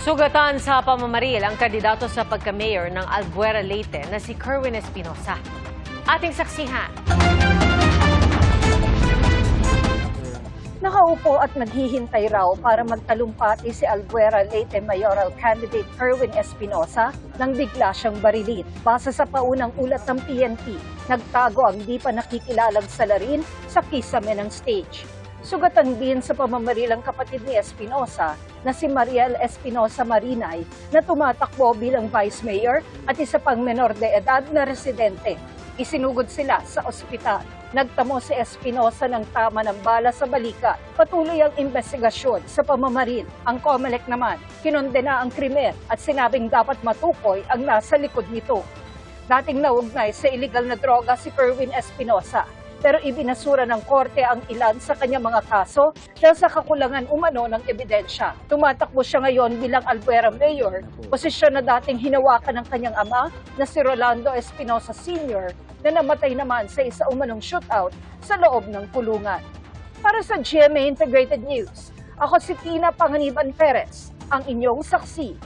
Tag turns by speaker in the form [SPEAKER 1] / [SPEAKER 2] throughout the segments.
[SPEAKER 1] Sugatan sa pamamaril ang kandidato sa pagka-mayor ng Albuera, Leyte na si Kerwin Espinosa. Ating saksihan.
[SPEAKER 2] Nakaupo at naghihintay raw para magtalumpati si Albuera Leyte mayoral candidate Kerwin Espinosa nang bigla siyang barilin. Base sa paunang ulat ng PNP, nagtago ang di pa nakikilalang salarin sa kisame ng stage. Sugatan din sa pamamaril ang kapatid ni Espinosa na si Mariel Espinosa Marinay na tumatakbo bilang vice mayor at isa pang menor de edad na residente. Isinugod sila sa ospital. Nagtamo si Espinosa ng tama ng bala sa balikat. Patuloy ang investigasyon sa pamamaril. Ang COMELEC naman, kinondena ang krimen at sinabing dapat matukoy ang nasa likod nito. Dating naugnay sa illegal na droga si Kerwin Espinosa, pero ibinasura ng korte ang ilan sa kanyang mga kaso dahil sa kakulangan umano ng ebidensya. Tumatakbo siya ngayon bilang Albuera Mayor, posisyon na dating hinawakan ng kanyang ama na si Rolando Espinosa Sr. na namatay naman sa isa umanong shootout sa loob ng kulungan. Para sa GMA Integrated News, ako si Tina Panganiban Perez, ang inyong saksi.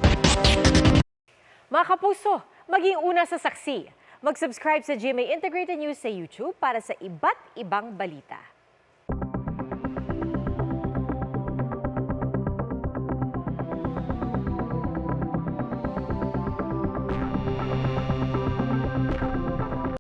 [SPEAKER 1] Mga kapuso, maging una sa saksi. Mag-subscribe sa GMA Integrated News sa YouTube para sa iba't ibang balita.